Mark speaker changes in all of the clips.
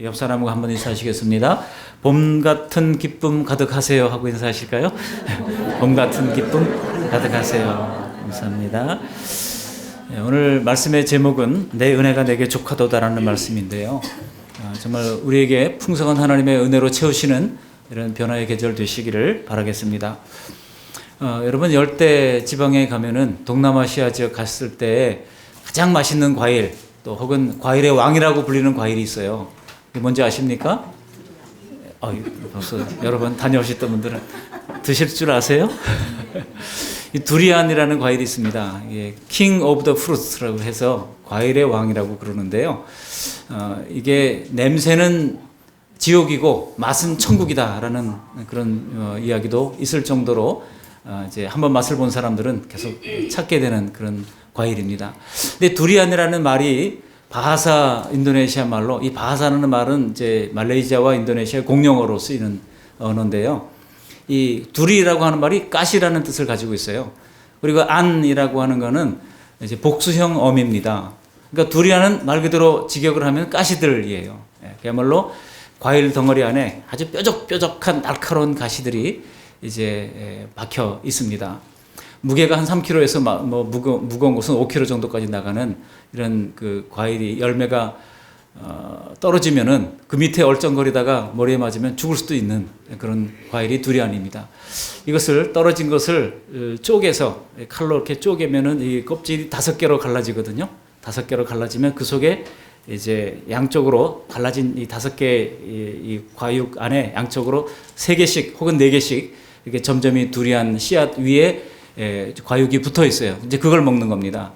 Speaker 1: 옆 사람과 한번 인사하시겠습니다. 봄 같은 기쁨 가득하세요 하고 인사하실까요? 봄 같은 기쁨 가득하세요. 감사합니다. 오늘 말씀의 제목은 내 은혜가 내게 족하도다라는 말씀인데요. 정말 우리에게 풍성한 하나님의 은혜로 채우시는 이런 변화의 계절 되시기를 바라겠습니다. 여러분 열대 지방에 가면은 동남아시아 지역 갔을 때 가장 맛있는 과일 또 혹은 과일의 왕이라고 불리는 과일이 있어요. 이게 뭔지 아십니까? 벌써 여러 번 다녀오셨던 분들은 드실 줄 아세요? 이 두리안이라는 과일이 있습니다. 이게 King of the Fruits라고 해서 과일의 왕이라고 그러는데요. 이게 냄새는 지옥이고 맛은 천국이다라는 그런 이야기도 있을 정도로 이제 한번 맛을 본 사람들은 계속 찾게 되는 그런 과일입니다. 근데 두리안이라는 말이 바하사 인도네시아 말로, 이 바하사라는 말은 이제 말레이시아와 인도네시아 공용어로 쓰이는 언어인데요. 이 두리라고 하는 말이 가시라는 뜻을 가지고 있어요. 그리고 안이라고 하는 거는 이제 복수형 어미입니다. 그러니까 두리안은 말 그대로 직역을 하면 가시들이에요. 그야말로 과일 덩어리 안에 아주 뾰족뾰족한 날카로운 가시들이 이제 박혀 있습니다. 무게가 한 3kg에서 무거운 것은 5kg 정도까지 나가는 이런 그 과일이 열매가 떨어지면은 그 밑에 얼쩡거리다가 머리에 맞으면 죽을 수도 있는 그런 과일이 두리안입니다. 이것을 떨어진 것을 쪼개서 칼로 이렇게 쪼개면은 이 껍질이 5개로 갈라지거든요. 5개로 갈라지면 그 속에 이제 양쪽으로 갈라진 이 5개 이 과육 안에 양쪽으로 3개씩 혹은 4개씩 이렇게 점점이 두리안 씨앗 위에 과육이 붙어 있어요. 이제 그걸 먹는 겁니다.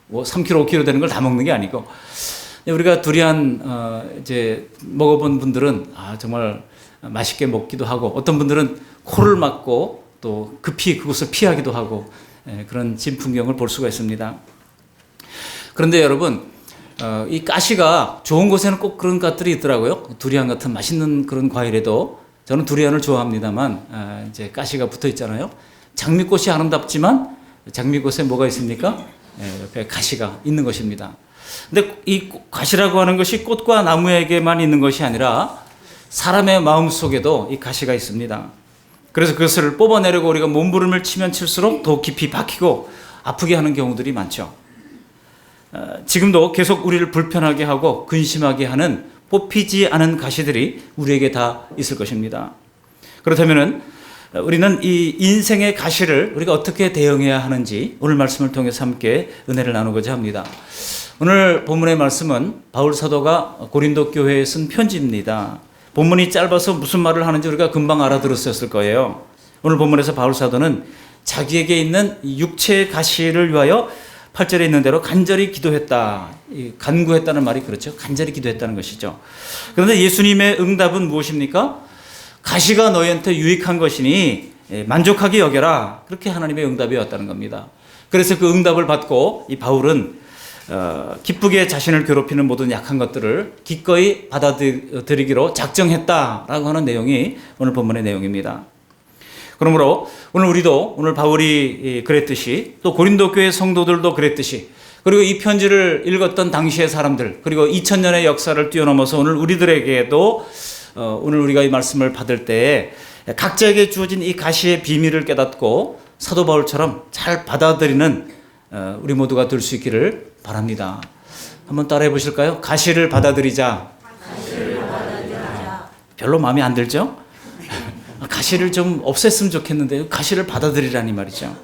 Speaker 1: 뭐 3kg, 5kg 되는 걸 다 먹는 게 아니고. 우리가 두리안 이제 먹어본 분들은 정말 맛있게 먹기도 하고, 어떤 분들은 코를 막고 또 급히 그곳을 피하기도 하고 그런 진풍경을 볼 수가 있습니다. 그런데 여러분, 이 가시가 좋은 곳에는 꼭 그런 것들이 있더라고요. 두리안 같은 맛있는 그런 과일에도 저는 두리안을 좋아합니다만 이제 가시가 붙어 있잖아요. 장미꽃이 아름답지만 장미꽃에 뭐가 있습니까? 옆에 가시가 있는 것입니다. 근데 이 가시라고 하는 것이 꽃과 나무에게만 있는 것이 아니라 사람의 마음 속에도 이 가시가 있습니다. 그래서 그것을 뽑아내려고 우리가 몸부림을 치면 칠수록 더 깊이 박히고 아프게 하는 경우들이 많죠. 지금도 계속 우리를 불편하게 하고 근심하게 하는 뽑히지 않은 가시들이 우리에게 다 있을 것입니다. 그렇다면은 우리는 이 인생의 가시를 우리가 어떻게 대응해야 하는지 오늘 말씀을 통해서 함께 은혜를 나누고자 합니다. 오늘 본문의 말씀은 바울 사도가 고린도 교회에 쓴 편지입니다. 본문이 짧아서 무슨 말을 하는지 우리가 금방 알아들었을 거예요. 오늘 본문에서 바울 사도는 자기에게 있는 육체의 가시를 위하여 8절에 있는 대로 간절히 기도했다. 간구했다는 말이 그렇죠. 간절히 기도했다는 것이죠. 그런데 예수님의 응답은 무엇입니까? 가시가 너희한테 유익한 것이니 만족하게 여겨라. 그렇게 하나님의 응답이 왔다는 겁니다. 그래서 그 응답을 받고 이 바울은 기쁘게 자신을 괴롭히는 모든 약한 것들을 기꺼이 받아들이기로 작정했다라고 하는 내용이 오늘 본문의 내용입니다. 그러므로 오늘 바울이 그랬듯이 또 고린도 교회 성도들도 그랬듯이 그리고 이 편지를 읽었던 당시의 사람들 그리고 2000년의 역사를 뛰어넘어서 오늘 우리들에게도 오늘 우리가 이 말씀을 받을 때 각자에게 주어진 이 가시의 비밀을 깨닫고 사도 바울처럼 잘 받아들이는 우리 모두가 될 수 있기를 바랍니다. 한번 따라해 보실까요? 가시를 받아들이자. 별로 마음에 안 들죠? 가시를 좀 없앴으면 좋겠는데 가시를 받아들이라니 말이죠.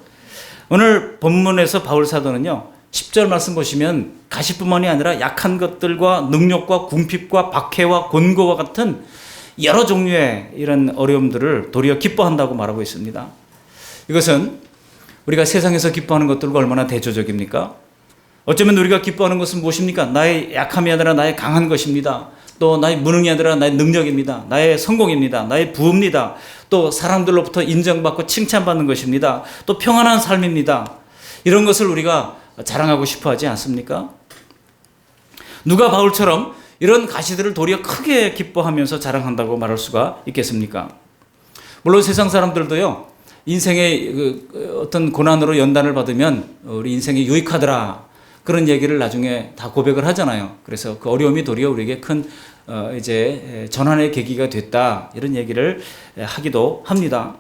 Speaker 1: 오늘 본문에서 바울 사도는요. 10절 말씀 보시면 가시뿐만이 아니라 약한 것들과 능력과 궁핍과 박해와 곤고와 같은 여러 종류의 이런 어려움들을 도리어 기뻐한다고 말하고 있습니다. 이것은 우리가 세상에서 기뻐하는 것들과 얼마나 대조적입니까? 어쩌면 우리가 기뻐하는 것은 무엇입니까? 나의 약함이 아니라 나의 강한 것입니다. 또 나의 무능이 아니라 나의 능력입니다. 나의 성공입니다. 나의 부입니다. 또 사람들로부터 인정받고 칭찬받는 것입니다. 또 평안한 삶입니다. 이런 것을 우리가 자랑하고 싶어 하지 않습니까? 누가 바울처럼 이런 가시들을 도리어 크게 기뻐하면서 자랑한다고 말할 수가 있겠습니까? 물론 세상 사람들도요, 인생의 어떤 고난으로 연단을 받으면 우리 인생이 유익하더라. 그런 얘기를 나중에 다 고백을 하잖아요. 그래서 그 어려움이 도리어 우리에게 큰 이제 전환의 계기가 됐다, 이런 얘기를 하기도 합니다.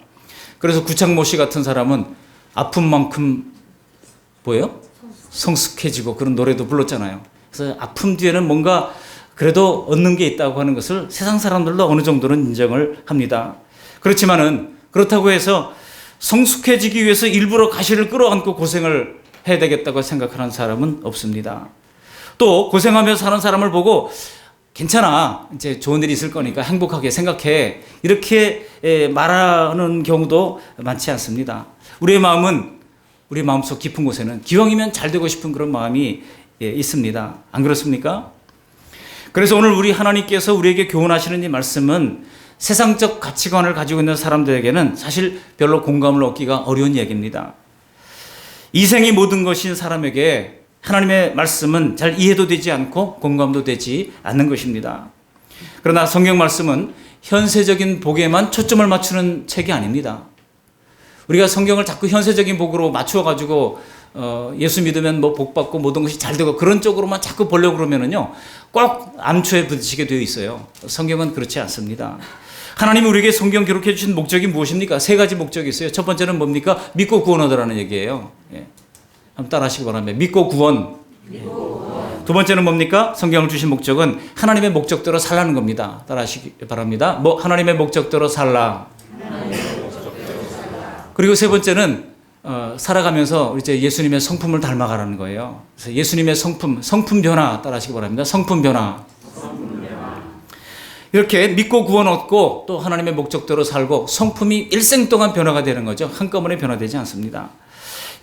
Speaker 1: 그래서 구창모 씨 같은 사람은 아픈 만큼 뭐예요? 성숙해지고 그런 노래도 불렀잖아요. 그래서 아픔 뒤에는 뭔가 그래도 얻는 게 있다고 하는 것을 세상 사람들도 어느 정도는 인정을 합니다. 그렇지만은 그렇다고 해서 성숙해지기 위해서 일부러 가시를 끌어안고 고생을 해야 되겠다고 생각하는 사람은 없습니다. 또 고생하며 사는 사람을 보고 괜찮아, 이제 좋은 일이 있을 거니까 행복하게 생각해, 이렇게 말하는 경우도 많지 않습니다. 우리의 마음은, 우리 마음속 깊은 곳에는 기왕이면 잘 되고 싶은 그런 마음이 있습니다. 안 그렇습니까? 그래서 오늘 우리 하나님께서 우리에게 교훈하시는 이 말씀은 세상적 가치관을 가지고 있는 사람들에게는 사실 별로 공감을 얻기가 어려운 얘기입니다. 이생이 모든 것인 사람에게 하나님의 말씀은 잘 이해도 되지 않고 공감도 되지 않는 것입니다. 그러나 성경 말씀은 현세적인 복에만 초점을 맞추는 책이 아닙니다. 우리가 성경을 자꾸 현세적인 복으로 맞추어가지고 예수 믿으면 뭐 복 받고 모든 것이 잘 되고 그런 쪽으로만 자꾸 보려고 그러면은요, 꼭 암초에 부딪히게 되어 있어요. 성경은 그렇지 않습니다. 하나님이 우리에게 성경 기록해 주신 목적이 무엇입니까? 세 가지 목적이 있어요. 첫 번째는 뭡니까? 믿고 구원하더라는 얘기예요. 예. 한번 따라 하시기 바랍니다. 믿고 구원. 두 번째는 뭡니까? 성경을 주신 목적은 하나님의 목적대로 살라는 겁니다. 따라 하시기 바랍니다. 하나님의 목적대로 살라. 그리고 세 번째는 살아가면서 이제 예수님의 성품을 닮아가라는 거예요. 그래서 예수님의 성품 변화, 따라 하시기 바랍니다. 성품 변화. 이렇게 믿고 구원 얻고 또 하나님의 목적대로 살고 성품이 일생 동안 변화가 되는 거죠. 한꺼번에 변화되지 않습니다.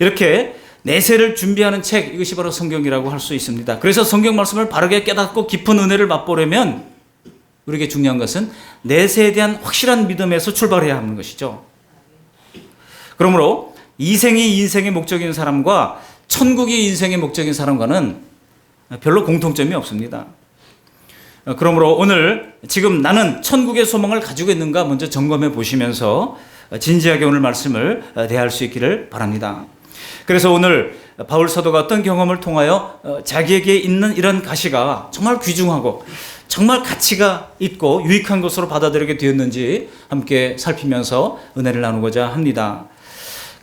Speaker 1: 이렇게 내세를 준비하는 책, 이것이 바로 성경이라고 할 수 있습니다. 그래서 성경 말씀을 바르게 깨닫고 깊은 은혜를 맛보려면 우리에게 중요한 것은 내세에 대한 확실한 믿음에서 출발해야 하는 것이죠. 그러므로 이생이 인생의 목적인 사람과 천국이 인생의 목적인 사람과는 별로 공통점이 없습니다. 그러므로 오늘 지금 나는 천국의 소망을 가지고 있는가 먼저 점검해 보시면서 진지하게 오늘 말씀을 대할 수 있기를 바랍니다. 그래서 오늘 바울 사도가 어떤 경험을 통하여 자기에게 있는 이런 가시가 정말 귀중하고 정말 가치가 있고 유익한 것으로 받아들이게 되었는지 함께 살피면서 은혜를 나누고자 합니다.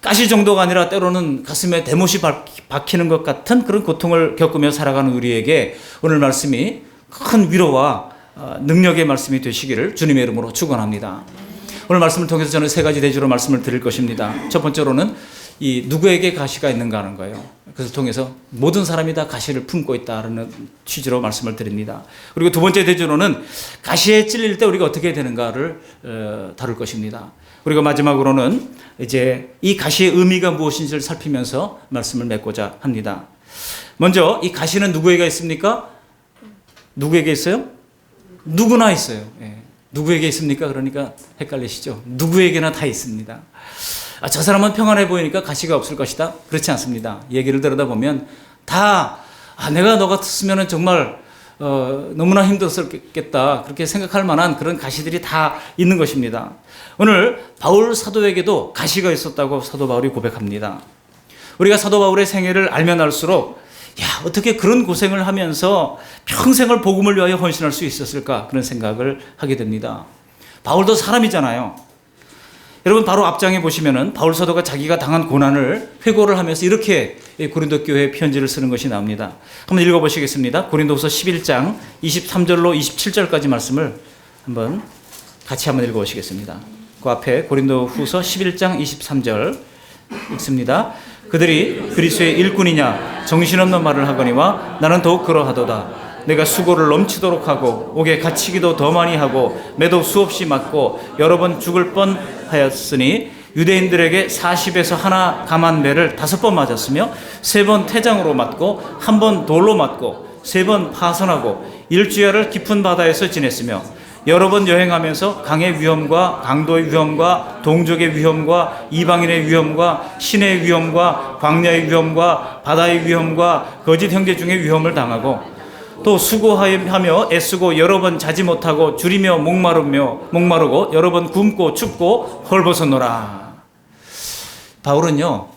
Speaker 1: 가시 정도가 아니라 때로는 가슴에 대못이 박히는 것 같은 그런 고통을 겪으며 살아가는 우리에게 오늘 말씀이 큰 위로와 능력의 말씀이 되시기를 주님의 이름으로 축원합니다. 오늘 말씀을 통해서 저는 세 가지 대주로 말씀을 드릴 것입니다. 첫 번째로는 이 누구에게 가시가 있는가 하는 거예요. 그래서 통해서 모든 사람이 다 가시를 품고 있다는 취지로 말씀을 드립니다. 그리고 두 번째 대주로는 가시에 찔릴 때 우리가 어떻게 되는가를 다룰 것입니다. 그리고 마지막으로는 이제 이 가시의 의미가 무엇인지를 살피면서 말씀을 맺고자 합니다. 먼저 이 가시는 누구에게 있습니까? 누구에게 있어요? 누구나 있어요. 예. 누구에게 있습니까? 그러니까 헷갈리시죠? 누구에게나 다 있습니다. 저 사람은 평안해 보이니까 가시가 없을 것이다. 그렇지 않습니다. 얘기를 들여다보면 다 내가 너 같았으면 정말 너무나 힘들었겠다, 그렇게 생각할 만한 그런 가시들이 다 있는 것입니다. 오늘 바울 사도에게도 가시가 있었다고 사도 바울이 고백합니다. 우리가 사도 바울의 생애를 알면 알수록 어떻게 그런 고생을 하면서 평생을 복음을 위하여 헌신할 수 있었을까, 그런 생각을 하게 됩니다. 바울도 사람이잖아요. 여러분 바로 앞장에 보시면은 바울 사도가 자기가 당한 고난을 회고를 하면서 이렇게 고린도 교회에 편지를 쓰는 것이 나옵니다. 한번 읽어보시겠습니다. 고린도후서 11장 23절로 27절까지 말씀을 한번 같이 한번 읽어보시겠습니다. 그 앞에 고린도후서 11장 23절 읽습니다. 그들이 그리스도의 일꾼이냐 정신없는 말을 하거니와 나는 더욱 그러하도다. 내가 수고를 넘치도록 하고 옥에 갇히기도 더 많이 하고 매도 수없이 맞고 여러 번 죽을 뻔하였으니 유대인들에게 40에서 하나 감한 매를 5번 맞았으며 3번 태장으로 맞고 1번 돌로 맞고 3번 파선하고 일주야를 깊은 바다에서 지냈으며 여러 번 여행하면서 강의 위험과 강도의 위험과 동족의 위험과 이방인의 위험과 신의 위험과 광야의 위험과 바다의 위험과 거짓 형제 중의 위험을 당하고 또 수고하며 애쓰고 여러 번 자지 못하고 줄이며 목마르고 여러 번 굶고 춥고 헐벗었노라. 바울은요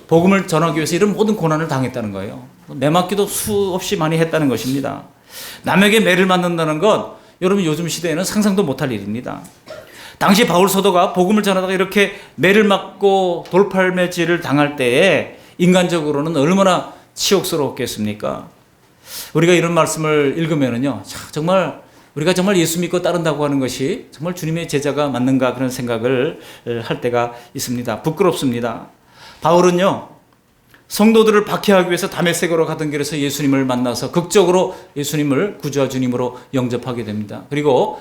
Speaker 1: 복음을 전하기 위해서 이런 모든 고난을 당했다는 거예요. 매맞기도 수없이 많이 했다는 것입니다. 남에게 매를 맞는다는 것, 여러분 요즘 시대에는 상상도 못할 일입니다. 당시 바울 사도가 복음을 전하다가 이렇게 매를 맞고 돌팔매질을 당할 때에 인간적으로는 얼마나 치욕스러웠겠습니까? 우리가 이런 말씀을 읽으면은요, 정말 우리가 정말 예수 믿고 따른다고 하는 것이 정말 주님의 제자가 맞는가 그런 생각을 할 때가 있습니다. 부끄럽습니다. 바울은요, 성도들을 박해하기 위해서 다메섹으로 가던 길에서 예수님을 만나서 극적으로 예수님을 구주와 주님으로 영접하게 됩니다. 그리고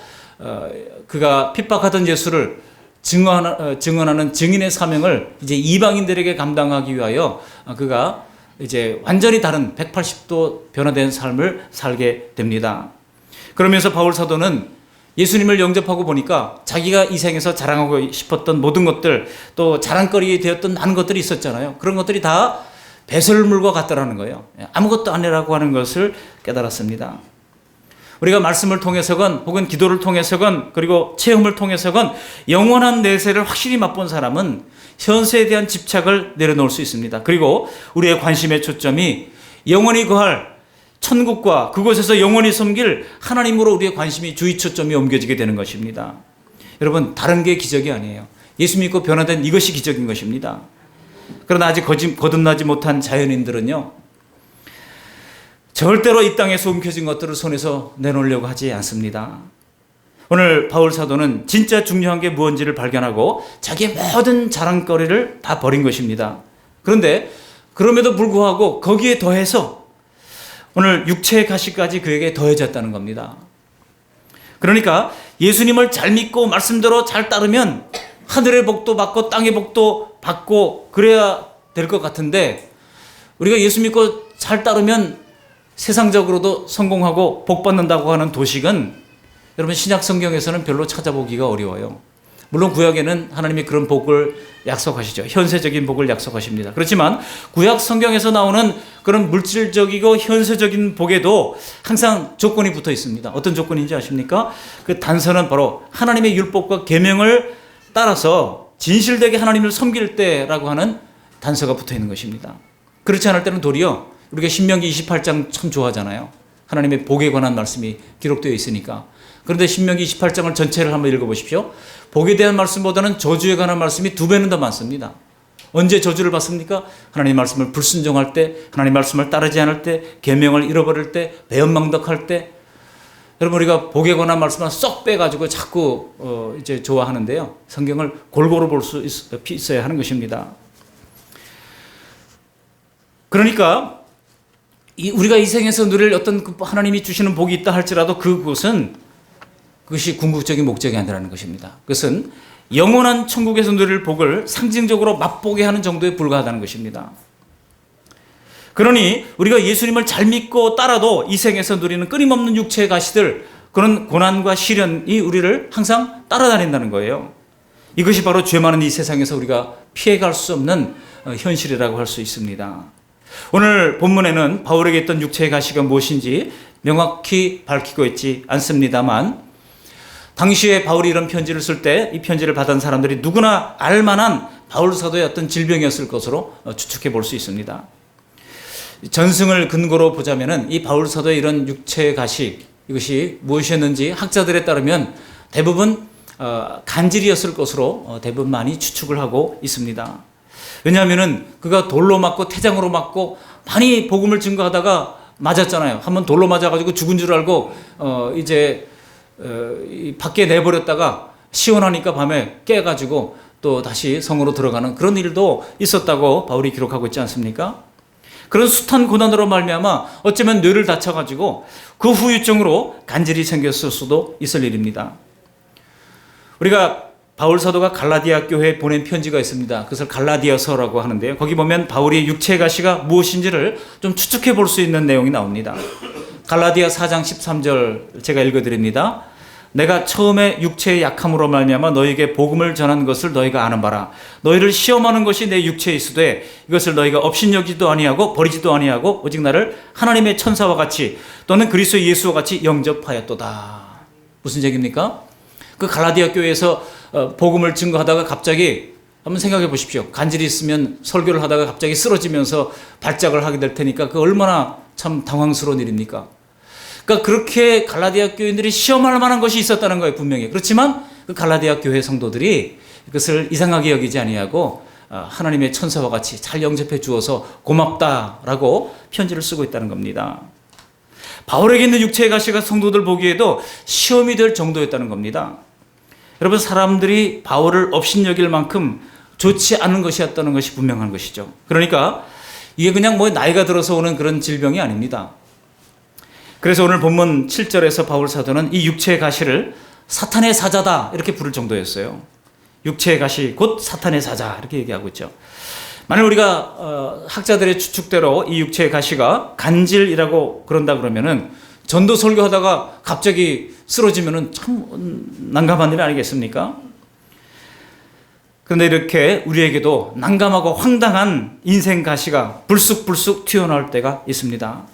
Speaker 1: 그가 핍박하던 예수를 증언하는 증인의 사명을 이제 이방인들에게 감당하기 위하여 그가 이제 완전히 다른 180도 변화된 삶을 살게 됩니다. 그러면서 바울 사도는 예수님을 영접하고 보니까 자기가 이 생에서 자랑하고 싶었던 모든 것들, 또 자랑거리 되었던 많은 것들이 있었잖아요. 그런 것들이 다 배설물과 같더라는 거예요. 아무것도 아니라고 하는 것을 깨달았습니다. 우리가 말씀을 통해서건 혹은 기도를 통해서건 그리고 체험을 통해서건 영원한 내세를 확실히 맛본 사람은 현세에 대한 집착을 내려놓을 수 있습니다. 그리고 우리의 관심의 초점이 영원히 거할 천국과 그곳에서 영원히 섬길 하나님으로 우리의 관심이 주의 초점이 옮겨지게 되는 것입니다. 여러분, 다른 게 기적이 아니에요. 예수 믿고 변화된 이것이 기적인 것입니다. 그러나 아직 거듭나지 못한 자연인들은요, 절대로 이 땅에서 움켜진 것들을 손에서 내놓으려고 하지 않습니다. 오늘 바울 사도는 진짜 중요한 게 무엇인지를 발견하고 자기의 모든 자랑거리를 다 버린 것입니다. 그런데 그럼에도 불구하고 거기에 더해서 오늘 육체의 가시까지 그에게 더해졌다는 겁니다. 그러니까 예수님을 잘 믿고 말씀대로 잘 따르면 하늘의 복도 받고 땅의 복도 받고 그래야 될 것 같은데, 우리가 예수 믿고 잘 따르면 세상적으로도 성공하고 복 받는다고 하는 도식은 여러분 신약 성경에서는 별로 찾아보기가 어려워요. 물론 구약에는 하나님이 그런 복을 약속하시죠. 현세적인 복을 약속하십니다. 그렇지만 구약 성경에서 나오는 그런 물질적이고 현세적인 복에도 항상 조건이 붙어 있습니다. 어떤 조건인지 아십니까? 그 단서는 바로 하나님의 율법과 계명을 따라서 진실되게 하나님을 섬길 때라고 하는 단서가 붙어 있는 것입니다. 그렇지 않을 때는 도리어 우리가 신명기 28장 참 좋아하잖아요. 하나님의 복에 관한 말씀이 기록되어 있으니까. 그런데 신명기 28장을 전체를 한번 읽어보십시오. 복에 대한 말씀보다는 저주에 관한 말씀이 2배는 더 많습니다. 언제 저주를 받습니까? 하나님 말씀을 불순종할 때, 하나님 말씀을 따르지 않을 때, 계명을 잃어버릴 때, 배은망덕할 때. 여러분, 우리가 복에 관한 말씀을 쏙 빼가지고 자꾸 이제 좋아하는데요. 성경을 골고루 볼 수 있어야 하는 것입니다. 그러니까 우리가 이 생에서 누릴 어떤 하나님이 주시는 복이 있다 할지라도 그것이 궁극적인 목적이 아니라는 것입니다. 그것은 영원한 천국에서 누릴 복을 상징적으로 맛보게 하는 정도에 불과하다는 것입니다. 그러니 우리가 예수님을 잘 믿고 따라도 이 생에서 누리는 끊임없는 육체의 가시들, 그런 고난과 시련이 우리를 항상 따라다닌다는 거예요. 이것이 바로 죄 많은 이 세상에서 우리가 피해갈 수 없는 현실이라고 할 수 있습니다. 오늘 본문에는 바울에게 있던 육체의 가시가 무엇인지 명확히 밝히고 있지 않습니다만, 당시에 바울이 이런 편지를 쓸 때 이 편지를 받은 사람들이 누구나 알만한 바울 사도의 어떤 질병이었을 것으로 추측해 볼 수 있습니다. 전승을 근거로 보자면은 이 바울 사도의 이런 육체의 가시, 이것이 무엇이었는지 학자들에 따르면 대부분 간질이었을 것으로 대부분 많이 추측을 하고 있습니다. 왜냐하면은 그가 돌로 맞고 태장으로 맞고 많이 복음을 증거하다가 맞았잖아요. 한번 돌로 맞아가지고 죽은 줄 알고 밖에 내버렸다가 시원하니까 밤에 깨가지고 또 다시 성으로 들어가는 그런 일도 있었다고 바울이 기록하고 있지 않습니까? 그런 숱한 고난으로 말미암아 어쩌면 뇌를 다쳐가지고 그 후유증으로 간질이 생겼을 수도 있을 일입니다. 우리가 바울 사도가 갈라디아 교회에 보낸 편지가 있습니다. 그것을 갈라디아서라고 하는데요. 거기 보면 바울의 육체의 가시가 무엇인지를 좀 추측해 볼 수 있는 내용이 나옵니다. 갈라디아 4장 13절 제가 읽어드립니다. 내가 처음에 육체의 약함으로 말미암아 너희에게 복음을 전한 것을 너희가 아는 바라. 너희를 시험하는 것이 내 육체에 있으되 이것을 너희가 업신여기지도 아니하고 버리지도 아니하고 오직 나를 하나님의 천사와 같이 또는 그리스도 예수와 같이 영접하였도다. 무슨 얘기입니까? 그 갈라디아 교회에서 복음을 증거하다가 갑자기 한번 생각해 보십시오. 간질이 있으면 설교를 하다가 갑자기 쓰러지면서 발작을 하게 될 테니까 그 얼마나 참 당황스러운 일입니까? 그러니까 그렇게 갈라디아 교인들이 시험할 만한 것이 있었다는 거예요, 분명히. 그렇지만 그 갈라디아 교회 성도들이 그것을 이상하게 여기지 아니하고 하나님의 천사와 같이 잘 영접해 주어서 고맙다라고 편지를 쓰고 있다는 겁니다. 바울에게 있는 육체의 가시가 성도들 보기에도 시험이 될 정도였다는 겁니다. 여러분, 사람들이 바울을 업신여길 만큼 좋지 않은 것이었다는 것이 분명한 것이죠. 그러니까 이게 그냥 뭐 나이가 들어서 오는 그런 질병이 아닙니다. 그래서 오늘 본문 7절에서 바울 사도는 이 육체의 가시를 사탄의 사자다 이렇게 부를 정도였어요. 육체의 가시 곧 사탄의 사자 이렇게 얘기하고 있죠. 만약 우리가 학자들의 추측대로 이 육체의 가시가 간질이라고 그런다 그러면은 전도 설교하다가 갑자기 쓰러지면은 참 난감한 일 아니겠습니까? 그런데 이렇게 우리에게도 난감하고 황당한 인생 가시가 불쑥불쑥 튀어나올 때가 있습니다.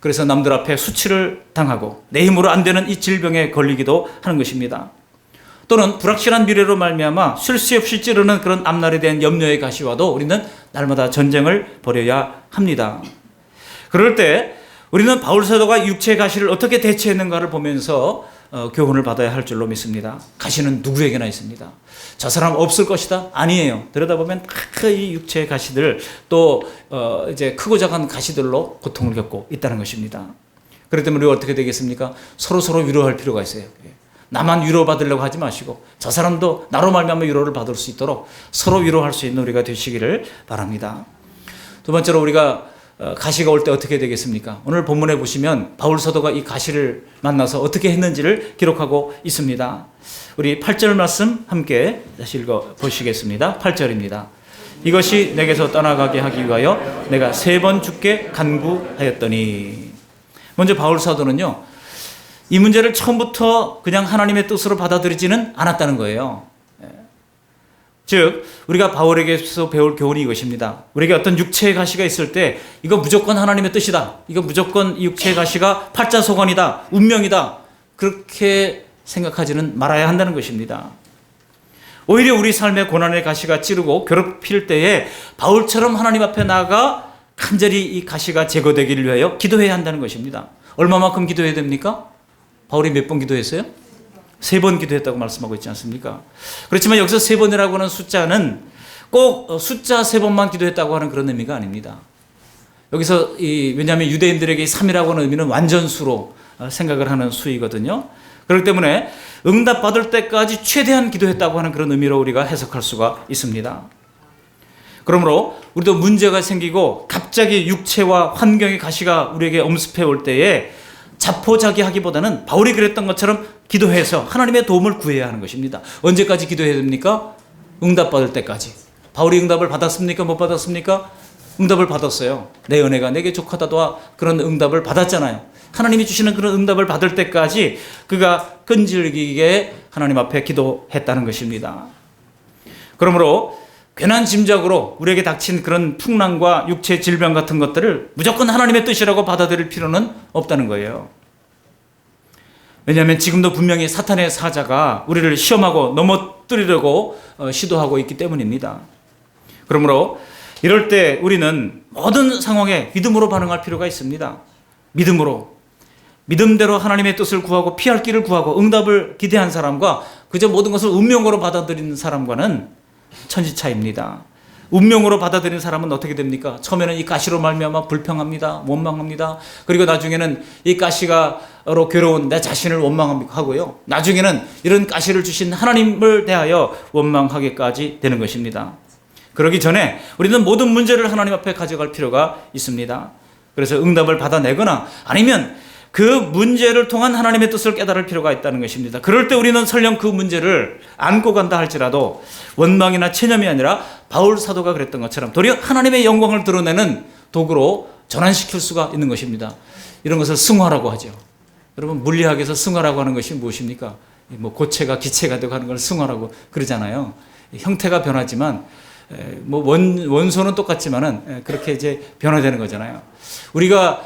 Speaker 1: 그래서 남들 앞에 수치를 당하고 내 힘으로 안 되는 이 질병에 걸리기도 하는 것입니다. 또는 불확실한 미래로 말미암아 쉴 새 없이 찌르는 그런 앞날에 대한 염려의 가시와도 우리는 날마다 전쟁을 벌여야 합니다. 그럴 때 우리는 바울 사도가 육체의 가시를 어떻게 대처했는가를 보면서 교훈을 받아야 할 줄로 믿습니다. 가시는 누구에게나 있습니다. 저 사람 없을 것이다? 아니에요. 들여다보면 이 육체의 가시들 또 이제 크고 작은 가시들로 고통을 겪고 있다는 것입니다. 그렇기 때문에 우리가 어떻게 되겠습니까? 서로 위로할 필요가 있어요. 나만 위로받으려고 하지 마시고 저 사람도 나로 말미암아 위로를 받을 수 있도록 서로 위로할 수 있는 우리가 되시기를 바랍니다. 두 번째로 우리가 가시가 올 때 어떻게 되겠습니까? 오늘 본문에 보시면 바울 사도가 이 가시를 만나서 어떻게 했는지를 기록하고 있습니다. 우리 8절 말씀 함께 다시 읽어 보시겠습니다. 8절입니다. 이것이 내게서 떠나가게 하기 위하여 내가 3번 주께 간구하였더니. 먼저 바울 사도는요, 이 문제를 처음부터 그냥 하나님의 뜻으로 받아들이지는 않았다는 거예요. 즉 우리가 바울에게서 배울 교훈이 이것입니다. 우리에게 어떤 육체의 가시가 있을 때 이거 무조건 하나님의 뜻이다, 이거 무조건 이 육체의 가시가 팔자소관이다, 운명이다, 그렇게 생각하지는 말아야 한다는 것입니다. 오히려 우리 삶의 고난의 가시가 찌르고 괴롭힐 때에 바울처럼 하나님 앞에 나아가 간절히 이 가시가 제거되기를 위하여 기도해야 한다는 것입니다. 얼마만큼 기도해야 됩니까? 바울이 몇 번 기도했어요? 3번 기도했다고 말씀하고 있지 않습니까? 그렇지만 여기서 3번이라고 하는 숫자는 꼭 숫자 3번만 기도했다고 하는 그런 의미가 아닙니다. 여기서 왜냐하면 유대인들에게 3이라고 하는 의미는 완전수로 생각을 하는 수이거든요. 그렇기 때문에 응답받을 때까지 최대한 기도했다고 하는 그런 의미로 우리가 해석할 수가 있습니다. 그러므로 우리도 문제가 생기고 갑자기 육체와 환경의 가시가 우리에게 엄습해 올 때에 자포자기하기보다는 바울이 그랬던 것처럼 기도해서 하나님의 도움을 구해야 하는 것입니다. 언제까지 기도해야 됩니까? 응답받을 때까지. 바울이 응답을 받았습니까? 못 받았습니까? 응답을 받았어요. 내 은혜가 내게 족하다도와 그런 응답을 받았잖아요. 하나님이 주시는 그런 응답을 받을 때까지 그가 끈질기게 하나님 앞에 기도했다는 것입니다. 그러므로 괜한 짐작으로 우리에게 닥친 그런 풍랑과 육체 질병 같은 것들을 무조건 하나님의 뜻이라고 받아들일 필요는 없다는 거예요. 왜냐하면 지금도 분명히 사탄의 사자가 우리를 시험하고 넘어뜨리려고 시도하고 있기 때문입니다. 그러므로 이럴 때 우리는 모든 상황에 믿음으로 반응할 필요가 있습니다. 믿음대로 하나님의 뜻을 구하고 피할 길을 구하고 응답을 기대한 사람과 그저 모든 것을 운명으로 받아들이는 사람과는 천지차입니다. 운명으로 받아들이는 사람은 어떻게 됩니까? 처음에는 이 가시로 말미암아 불평합니다. 원망합니다. 그리고 나중에는 이 가시가로 괴로운 내 자신을 원망하고요. 나중에는 이런 가시를 주신 하나님을 대하여 원망하기까지 되는 것입니다. 그러기 전에 우리는 모든 문제를 하나님 앞에 가져갈 필요가 있습니다. 그래서 응답을 받아내거나 아니면 그 문제를 통한 하나님의 뜻을 깨달을 필요가 있다는 것입니다. 그럴 때 우리는 설령 그 문제를 안고 간다 할지라도 원망이나 체념이 아니라 바울 사도가 그랬던 것처럼 도리어 하나님의 영광을 드러내는 도구로 전환시킬 수가 있는 것입니다. 이런 것을 승화라고 하죠. 여러분, 물리학에서 승화라고 하는 것이 무엇입니까? 고체가 기체가 되고 하는 걸 승화라고 그러잖아요. 형태가 변하지만 원소는 똑같지만은 그렇게 이제 변화되는 거잖아요. 우리가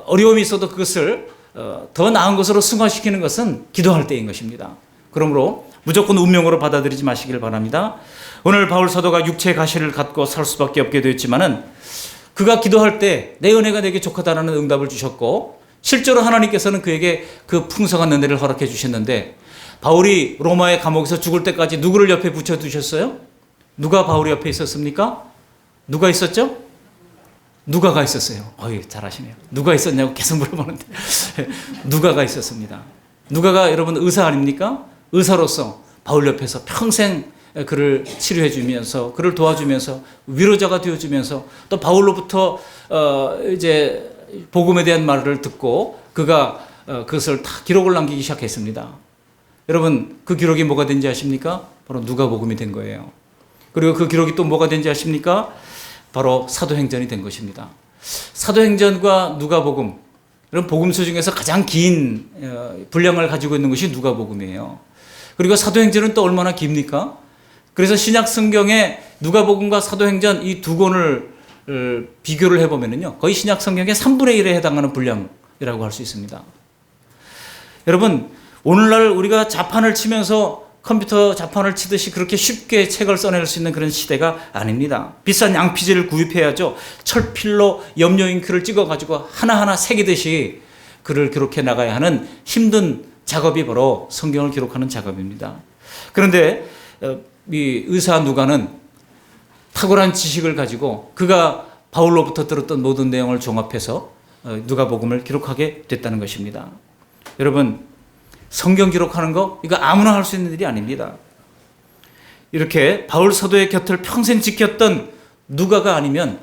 Speaker 1: 어려움이 있어도 그것을 더 나은 것으로 승화시키는 것은 기도할 때인 것입니다. 그러므로 무조건 운명으로 받아들이지 마시길 바랍니다. 오늘 바울 사도가 육체의 가시를 갖고 살 수밖에 없게 되었지만은 그가 기도할 때 내 은혜가 내게 족하다라는 응답을 주셨고 실제로 하나님께서는 그에게 그 풍성한 은혜를 허락해 주셨는데 바울이 로마의 감옥에서 죽을 때까지 누구를 옆에 붙여두셨어요? 누가 바울이 옆에 있었습니까? 누가 있었죠? 누가가 있었어요. 어이, 잘하시네요. 누가 있었냐고 계속 물어보는데 누가가 있었습니다. 누가가 여러분 의사 아닙니까? 의사로서 바울 옆에서 평생 그를 치료해 주면서 그를 도와주면서 위로자가 되어주면서 또 바울로부터 이제 복음에 대한 말을 듣고 그가 그것을 다 기록을 남기기 시작했습니다. 여러분 그 기록이 뭐가 된지 아십니까? 바로 누가복음이 된 거예요. 그리고 그 기록이 또 뭐가 된지 아십니까? 바로 사도행전이 된 것입니다. 사도행전과 누가복음, 이런 복음서 중에서 가장 긴 분량을 가지고 있는 것이 누가복음이에요. 그리고 사도행전은 또 얼마나 깁니까? 그래서 신약 성경에 누가복음과 사도행전 이 두 권을 비교를 해보면요, 거의 신약 성경의 3분의 1에 해당하는 분량이라고 할 수 있습니다. 여러분, 오늘날 우리가 자판을 치면서 컴퓨터 자판을 치듯이 그렇게 쉽게 책을 써낼 수 있는 그런 시대가 아닙니다. 비싼 양피지를 구입해야죠. 철필로 염료 잉크를 찍어가지고 하나하나 새기듯이 글을 기록해 나가야 하는 힘든 작업이 바로 성경을 기록하는 작업입니다. 그런데 이 의사 누가는 탁월한 지식을 가지고 그가 바울로부터 들었던 모든 내용을 종합해서 누가복음을 기록하게 됐다는 것입니다. 여러분, 성경 기록하는 거 이거 아무나 할 수 있는 일이 아닙니다. 이렇게 바울 사도의 곁을 평생 지켰던 누가가 아니면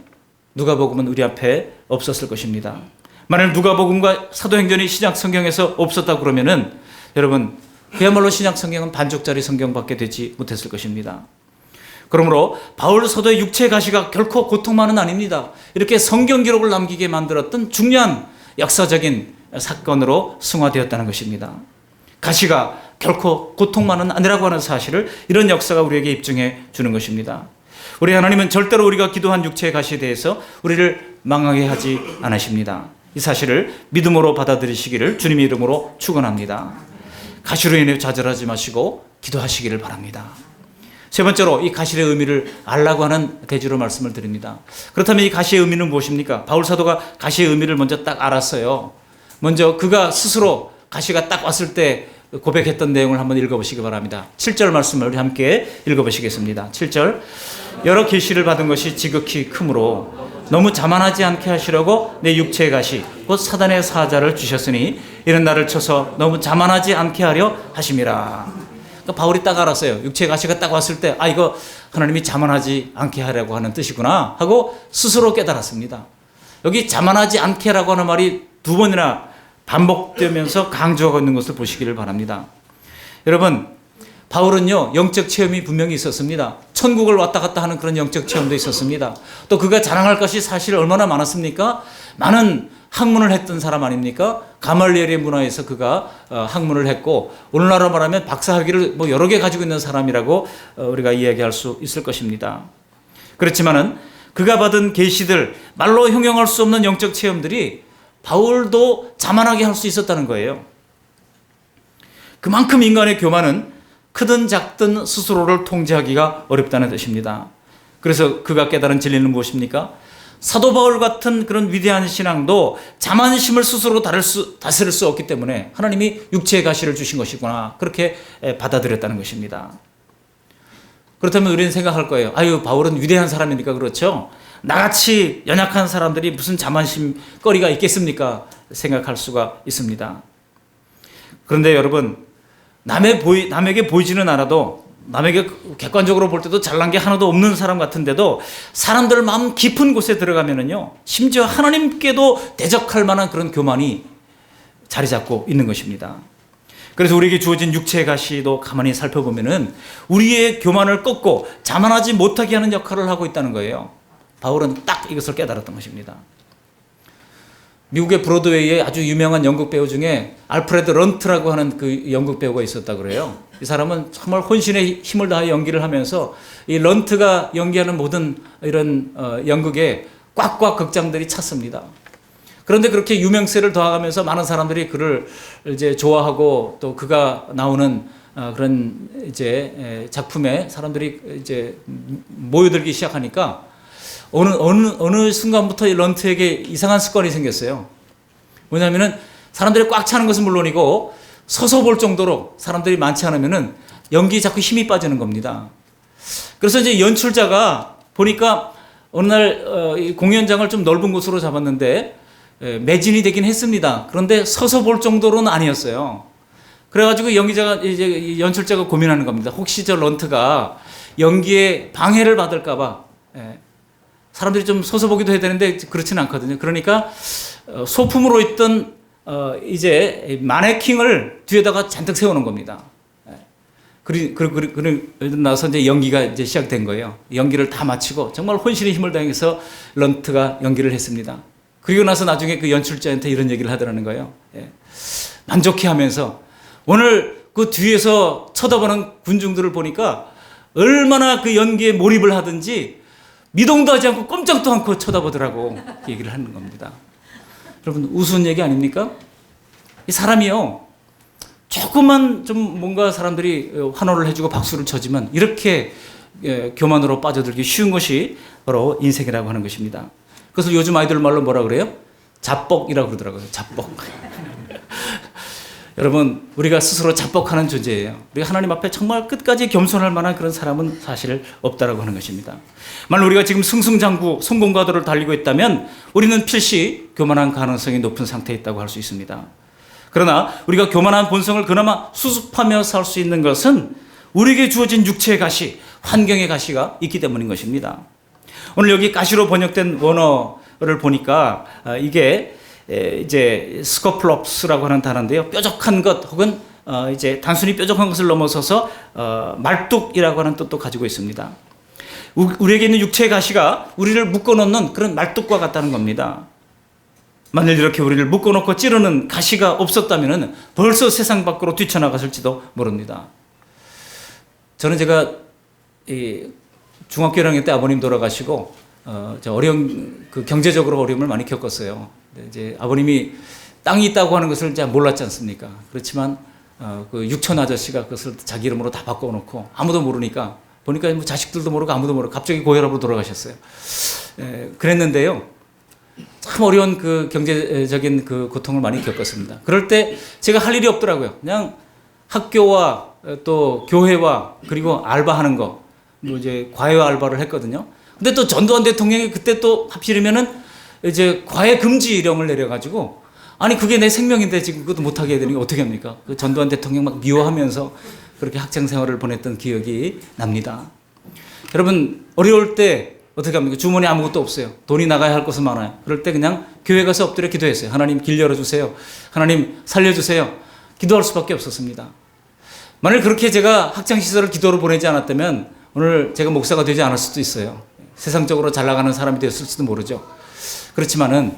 Speaker 1: 누가복음은 우리 앞에 없었을 것입니다. 만약 누가복음과 사도행전이 신약 성경에서 없었다 그러면은 여러분 그야말로 신약 성경은 반쪽짜리 성경밖에 되지 못했을 것입니다. 그러므로 바울 사도의 육체의 가시가 결코 고통만은 아닙니다. 이렇게 성경 기록을 남기게 만들었던 중요한 역사적인 사건으로 승화되었다는 것입니다. 가시가 결코 고통만은 아니라고 하는 사실을 이런 역사가 우리에게 입증해 주는 것입니다. 우리 하나님은 절대로 우리가 기도한 육체의 가시에 대해서 우리를 망하게 하지 않으십니다. 이 사실을 믿음으로 받아들이시기를 주님의 이름으로 축원합니다. 가시로 인해 좌절하지 마시고 기도하시기를 바랍니다. 세 번째로 이 가시의 의미를 알라고 하는 대주로 말씀을 드립니다. 그렇다면 이 가시의 의미는 무엇입니까? 바울 사도가 가시의 의미를 먼저 딱 알았어요. 먼저 그가 스스로 가시가 딱 왔을 때 고백했던 내용을 한번 읽어보시기 바랍니다. 7절 말씀을 우리 함께 읽어보시겠습니다. 7절, 여러 계시를 받은 것이 지극히 크므로 너무 자만하지 않게 하시려고 내 육체의 가시 곧 사단의 사자를 주셨으니 이는 나를 쳐서 너무 자만하지 않게 하려 하심이라. 그러니까 바울이 딱 알았어요. 육체의 가시가 딱 왔을 때 이거 하나님이 자만하지 않게 하려고 하는 뜻이구나 하고 스스로 깨달았습니다. 여기 자만하지 않게 라고 하는 말이 두 번이나 반복되면서 강조하고 있는 것을 보시기를 바랍니다. 여러분, 바울은요, 영적 체험이 분명히 있었습니다. 천국을 왔다 갔다 하는 그런 영적 체험도 있었습니다. 또 그가 자랑할 것이 사실 얼마나 많았습니까? 많은 학문을 했던 사람 아닙니까? 가말리엘의 문화에서 그가 학문을 했고, 오늘날로 말하면 박사학위를 여러 개 가지고 있는 사람이라고 우리가 이야기할 수 있을 것입니다. 그렇지만은 그가 받은 계시들, 말로 형용할 수 없는 영적 체험들이 바울도 자만하게 할 수 있었다는 거예요. 그만큼 인간의 교만은 크든 작든 스스로를 통제하기가 어렵다는 뜻입니다. 그래서 그가 깨달은 진리는 무엇입니까? 사도 바울 같은 그런 위대한 신앙도 자만심을 스스로 다스릴 수 없기 때문에 하나님이 육체의 가시를 주신 것이구나, 그렇게 받아들였다는 것입니다. 그렇다면 우리는 생각할 거예요. 바울은 위대한 사람이니까 그렇죠. 나같이 연약한 사람들이 무슨 자만심 거리가 있겠습니까? 생각할 수가 있습니다. 그런데 여러분, 남에게 보이지는 않아도, 남에게 객관적으로 볼 때도 잘난 게 하나도 없는 사람 같은데도 사람들 마음 깊은 곳에 들어가면은요, 심지어 하나님께도 대적할 만한 그런 교만이 자리 잡고 있는 것입니다. 그래서 우리에게 주어진 육체의 가시도 가만히 살펴보면은 우리의 교만을 꺾고 자만하지 못하게 하는 역할을 하고 있다는 거예요. 바울은 딱 이것을 깨달았던 것입니다. 미국의 브로드웨이에 아주 유명한 연극 배우 중에 알프레드 런트라고 하는 그 연극 배우가 있었다 그래요. 이 사람은 정말 혼신의 힘을 다해 연기를 하면서 이 런트가 연기하는 모든 이런 연극에 꽉꽉 극장들이 찼습니다. 그런데 그렇게 유명세를 더하면서 많은 사람들이 그를 이제 좋아하고 또 그가 나오는 그런 이제 작품에 사람들이 이제 모여들기 시작하니까 어느 순간부터 이 런트에게 이상한 습관이 생겼어요. 뭐냐면은 사람들이 꽉 차는 것은 물론이고 서서 볼 정도로 사람들이 많지 않으면은 연기에 자꾸 힘이 빠지는 겁니다. 그래서 이제 연출자가 보니까 어느 날 공연장을 좀 넓은 곳으로 잡았는데 매진이 되긴 했습니다. 그런데 서서 볼 정도로는 아니었어요. 그래가지고 이제 연출자가 고민하는 겁니다. 혹시 저 런트가 연기에 방해를 받을까봐 사람들이 좀 서서 보기도 해야 되는데 그렇지는 않거든요. 그러니까 소품으로 있던 이제 마네킹을 뒤에다가 잔뜩 세우는 겁니다. 그리고 나서 이제 연기가 이제 시작된 거예요. 연기를 다 마치고 정말 혼신의 힘을 다해서 런트가 연기를 했습니다. 그리고 나서 나중에 그 연출자한테 이런 얘기를 하더라는 거예요. 만족해하면서 오늘 그 뒤에서 쳐다보는 군중들을 보니까 얼마나 그 연기에 몰입을 하든지 미동도 하지 않고 꼼짝도 않고 쳐다보더라고. 얘기를 하는 겁니다. 여러분 우스운 얘기 아닙니까? 이 사람이요. 조금만 좀 뭔가 사람들이 환호를 해주고 박수를 쳐주면 이렇게 교만으로 빠져들기 쉬운 것이 바로 인생이라고 하는 것입니다. 그래서 요즘 아이들 말로 뭐라 그래요? 자뻑이라고 그러더라고요. 자뻑. 여러분 우리가 스스로 자뻑하는 존재예요. 우리가 하나님 앞에 정말 끝까지 겸손할 만한 그런 사람은 사실 없다라고 하는 것입니다. 만약 우리가 지금 승승장구 성공과도를 달리고 있다면 우리는 필시 교만한 가능성이 높은 상태에 있다고 할 수 있습니다. 그러나 우리가 교만한 본성을 그나마 수습하며 살 수 있는 것은 우리에게 주어진 육체의 가시, 환경의 가시가 있기 때문인 것입니다. 오늘 여기 가시로 번역된 원어를 보니까 이게 이제 스코플롭스라고 하는 단어인데요. 뾰족한 것 혹은 이제 단순히 뾰족한 것을 넘어서서 말뚝이라고 하는 뜻도 가지고 있습니다. 우리에게 있는 육체의 가시가 우리를 묶어놓는 그런 말뚝과 같다는 겁니다. 만일 이렇게 우리를 묶어놓고 찌르는 가시가 없었다면 벌써 세상 밖으로 뛰쳐나갔을지도 모릅니다. 저는 제가 중학교 1학년 때 아버님 돌아가시고 어려운 그 경제적으로 어려움을 많이 겪었어요. 이제 아버님이 땅이 있다고 하는 것을 제가 몰랐지 않습니까? 그렇지만 그 육촌 아저씨가 그것을 자기 이름으로 다 바꿔놓고 아무도 모르니까 보니까 뭐 자식들도 모르고 아무도 모르고 갑자기 고혈압으로 돌아가셨어요. 그랬는데요. 참 어려운 그 경제적인 그 고통을 많이 겪었습니다. 그럴 때 제가 할 일이 없더라고요. 그냥 학교와 또 교회와 그리고 알바하는 거, 뭐 이제 과외 알바를 했거든요. 근데 또 전두환 대통령이 그때 또 하필이면은 이제 과외 금지령을 내려가지고 아니 그게 내 생명인데 지금 그것도 못하게 해야 되는 게 어떻게 합니까? 그 전두환 대통령 막 미워하면서 그렇게 학창 생활을 보냈던 기억이 납니다. 여러분 어려울 때 어떻게 합니까? 주머니에 아무것도 없어요. 돈이 나가야 할 것은 많아요. 그럴 때 그냥 교회 가서 엎드려 기도했어요. 하나님 길 열어주세요. 하나님 살려주세요. 기도할 수밖에 없었습니다. 만일 그렇게 제가 학창시절을 기도로 보내지 않았다면 오늘 제가 목사가 되지 않을 수도 있어요. 세상적으로 잘 나가는 사람이 되었을지도 모르죠. 그렇지만은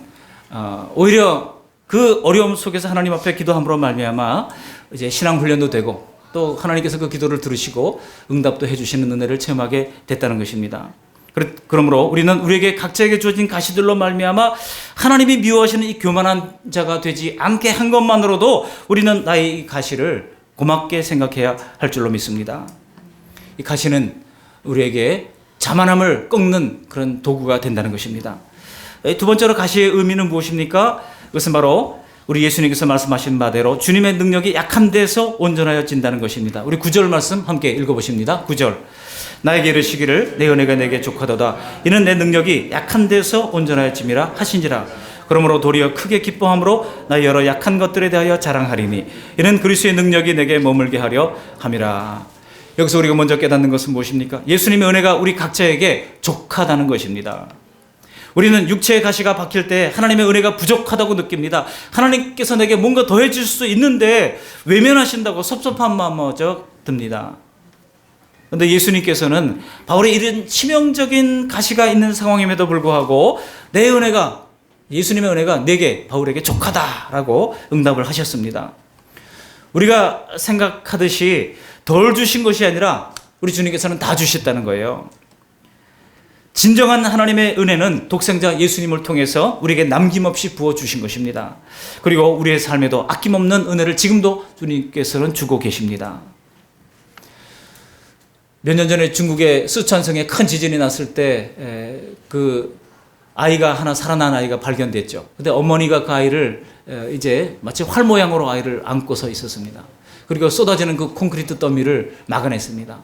Speaker 1: 오히려 그 어려움 속에서 하나님 앞에 기도함으로 말미암아 이제 신앙 훈련도 되고 또 하나님께서 그 기도를 들으시고 응답도 해주시는 은혜를 체험하게 됐다는 것입니다. 그러므로 우리는 우리에게 각자에게 주어진 가시들로 말미암아 하나님이 미워하시는 이 교만한 자가 되지 않게 한 것만으로도 우리는 나의 이 가시를 고맙게 생각해야 할 줄로 믿습니다. 이 가시는 우리에게 자만함을 꺾는 그런 도구가 된다는 것입니다. 두 번째로 가시의 의미는 무엇입니까? 그것은 바로 우리 예수님께서 말씀하신 바대로 주님의 능력이 약한 데서 온전하여진다는 것입니다. 우리 9절 말씀 함께 읽어보십니다. 9절 나에게 이르시기를 내 은혜가 내게 족하도다 이는 내 능력이 약한 데서 온전하여짐이라 하신지라. 그러므로 도리어 크게 기뻐함으로 나 여러 약한 것들에 대하여 자랑하리니 이는 그리스도의 능력이 내게 머물게 하려 함이라. 여기서 우리가 먼저 깨닫는 것은 무엇입니까? 예수님의 은혜가 우리 각자에게 족하다는 것입니다. 우리는 육체의 가시가 박힐 때 하나님의 은혜가 부족하다고 느낍니다. 하나님께서 내게 뭔가 더해줄 수 있는데 외면하신다고 섭섭한 마음마저 듭니다. 그런데 예수님께서는 바울의 이런 치명적인 가시가 있는 상황임에도 불구하고 내 은혜가 예수님의 은혜가 내게 바울에게 족하다라고 응답을 하셨습니다. 우리가 생각하듯이 덜 주신 것이 아니라 우리 주님께서는 다 주셨다는 거예요. 진정한 하나님의 은혜는 독생자 예수님을 통해서 우리에게 남김없이 부어주신 것입니다. 그리고 우리의 삶에도 아낌없는 은혜를 지금도 주님께서는 주고 계십니다. 몇 년 전에 중국의 쓰촨성에 큰 지진이 났을 때 그 아이가 하나 살아난 아이가 발견됐죠. 근데 어머니가 그 아이를 이제 마치 활 모양으로 아이를 안고서 있었습니다. 그리고 쏟아지는 그 콘크리트 더미를 막아냈습니다.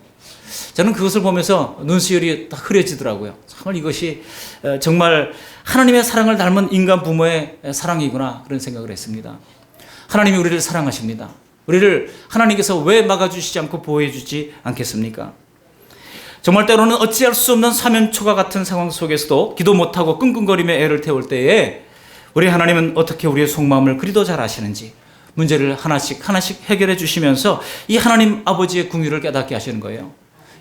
Speaker 1: 저는 그것을 보면서 눈시울이 딱 흐려지더라고요. 정말 이것이 정말 하나님의 사랑을 닮은 인간 부모의 사랑이구나, 그런 생각을 했습니다. 하나님이 우리를 사랑하십니다. 우리를 하나님께서 왜 막아주시지 않고 보호해주지 않겠습니까? 정말 때로는 어찌할 수 없는 사면초가 같은 상황 속에서도 기도 못하고 끙끙거리며 애를 태울 때에 우리 하나님은 어떻게 우리의 속마음을 그리도 잘 아시는지 문제를 하나씩 해결해 주시면서 이 하나님 아버지의 궁유를 깨닫게 하시는 거예요.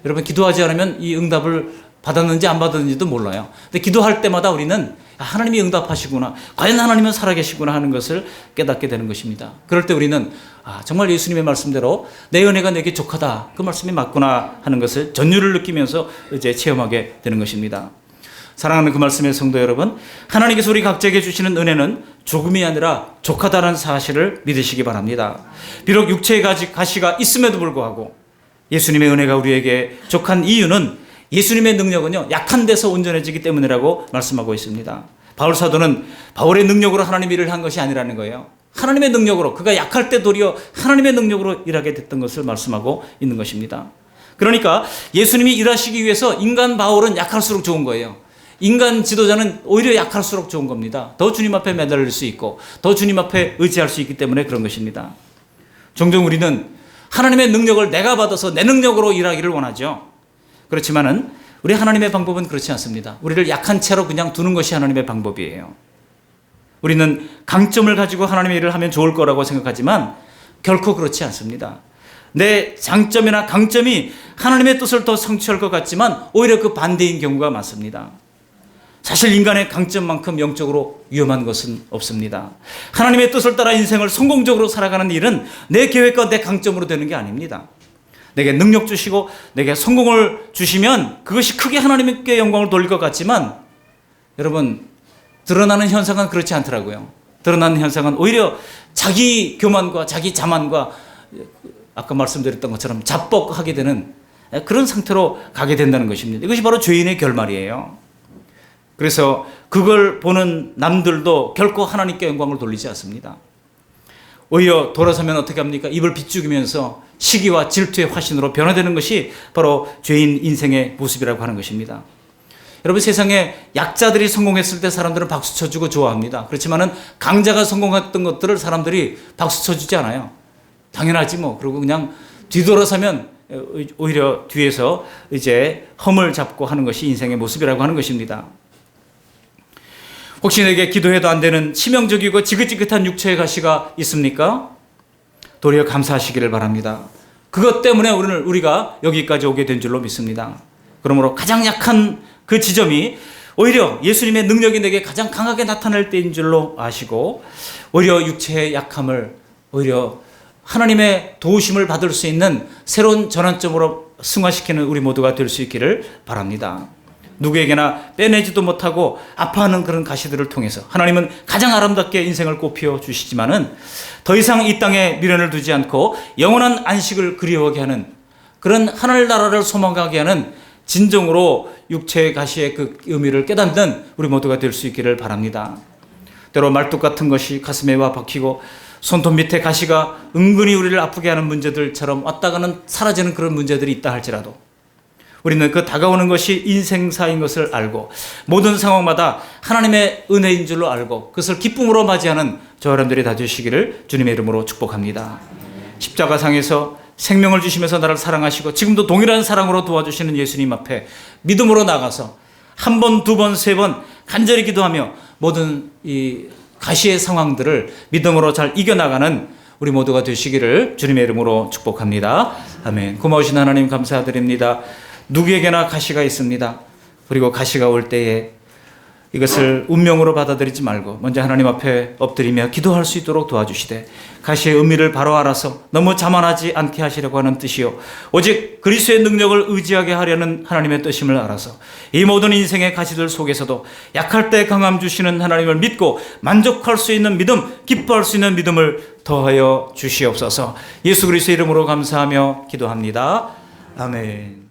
Speaker 1: 여러분, 기도하지 않으면 이 응답을 받았는지 안 받았는지도 몰라요. 근데 기도할 때마다 우리는 하나님이 응답하시구나, 과연 하나님은 살아계시구나 하는 것을 깨닫게 되는 것입니다. 그럴 때 우리는 정말 예수님의 말씀대로 내 은혜가 내게 족하다, 그 말씀이 맞구나 하는 것을 전율을 느끼면서 이제 체험하게 되는 것입니다. 사랑하는 그 말씀의 성도 여러분, 하나님께서 우리 각자에게 주시는 은혜는 조금이 아니라 족하다는 사실을 믿으시기 바랍니다. 비록 육체의 가시가 있음에도 불구하고 예수님의 은혜가 우리에게 족한 이유는 예수님의 능력은요, 약한 데서 온전해지기 때문이라고 말씀하고 있습니다. 바울 사도는 바울의 능력으로 하나님 일을 한 것이 아니라는 거예요. 하나님의 능력으로, 그가 약할 때 도리어 하나님의 능력으로 일하게 됐던 것을 말씀하고 있는 것입니다. 그러니까 예수님이 일하시기 위해서 인간 바울은 약할수록 좋은 거예요. 인간 지도자는 오히려 약할수록 좋은 겁니다. 더 주님 앞에 매달릴 수 있고 더 주님 앞에 의지할 수 있기 때문에 그런 것입니다. 종종 우리는 하나님의 능력을 내가 받아서 내 능력으로 일하기를 원하죠. 그렇지만은 우리 하나님의 방법은 그렇지 않습니다. 우리를 약한 채로 그냥 두는 것이 하나님의 방법이에요. 우리는 강점을 가지고 하나님의 일을 하면 좋을 거라고 생각하지만 결코 그렇지 않습니다. 내 장점이나 강점이 하나님의 뜻을 더 성취할 것 같지만 오히려 그 반대인 경우가 많습니다. 사실 인간의 강점만큼 영적으로 위험한 것은 없습니다. 하나님의 뜻을 따라 인생을 성공적으로 살아가는 일은 내 계획과 내 강점으로 되는 게 아닙니다. 내게 능력 주시고 내게 성공을 주시면 그것이 크게 하나님께 영광을 돌릴 것 같지만 여러분, 드러나는 현상은 그렇지 않더라고요. 드러나는 현상은 오히려 자기 교만과 자기 자만과 아까 말씀드렸던 것처럼 자뻑하게 되는 그런 상태로 가게 된다는 것입니다. 이것이 바로 죄인의 결말이에요. 그래서 그걸 보는 남들도 결코 하나님께 영광을 돌리지 않습니다. 오히려 돌아서면 어떻게 합니까? 입을 비죽이면서 시기와 질투의 화신으로 변화되는 것이 바로 죄인 인생의 모습이라고 하는 것입니다. 여러분, 세상에 약자들이 성공했을 때 사람들은 박수 쳐주고 좋아합니다. 그렇지만은 강자가 성공했던 것들을 사람들이 박수 쳐주지 않아요. 당연하지 뭐. 그리고 그냥 뒤돌아서면 오히려 뒤에서 이제 험을 잡고 하는 것이 인생의 모습이라고 하는 것입니다. 혹시 내게 기도해도 안 되는 치명적이고 지긋지긋한 육체의 가시가 있습니까? 도리어 감사하시기를 바랍니다. 그것 때문에 오늘 우리가 여기까지 오게 된 줄로 믿습니다. 그러므로 가장 약한 그 지점이 오히려 예수님의 능력이 내게 가장 강하게 나타날 때인 줄로 아시고 오히려 육체의 약함을 오히려 하나님의 도우심을 받을 수 있는 새로운 전환점으로 승화시키는 우리 모두가 될 수 있기를 바랍니다. 누구에게나 빼내지도 못하고 아파하는 그런 가시들을 통해서 하나님은 가장 아름답게 인생을 꽃피워 주시지만은 더 이상 이 땅에 미련을 두지 않고 영원한 안식을 그리워하게 하는 그런 하늘나라를 소망하게 하는 진정으로 육체의 가시의 그 의미를 깨닫는 우리 모두가 될 수 있기를 바랍니다. 때로 말뚝 같은 것이 가슴에 와 박히고 손톱 밑에 가시가 은근히 우리를 아프게 하는 문제들처럼 왔다가는 사라지는 그런 문제들이 있다 할지라도 우리는 그 다가오는 것이 인생사인 것을 알고 모든 상황마다 하나님의 은혜인 줄로 알고 그것을 기쁨으로 맞이하는 저 여러분들이 다 되시기를 주님의 이름으로 축복합니다. 십자가상에서 생명을 주시면서 나를 사랑하시고 지금도 동일한 사랑으로 도와주시는 예수님 앞에 믿음으로 나가서 한 번, 두 번, 세 번 간절히 기도하며 모든 이 가시의 상황들을 믿음으로 잘 이겨나가는 우리 모두가 되시기를 주님의 이름으로 축복합니다. 아멘. 고마우신 하나님 감사드립니다. 누구에게나 가시가 있습니다. 그리고 가시가 올 때에 이것을 운명으로 받아들이지 말고 먼저 하나님 앞에 엎드리며 기도할 수 있도록 도와주시되 가시의 의미를 바로 알아서 너무 자만하지 않게 하시려고 하는 뜻이요 오직 그리스도의 능력을 의지하게 하려는 하나님의 뜻임을 알아서 이 모든 인생의 가시들 속에서도 약할 때 강함 주시는 하나님을 믿고 만족할 수 있는 믿음, 기뻐할 수 있는 믿음을 더하여 주시옵소서. 예수 그리스도의 이름으로 감사하며 기도합니다. 아멘.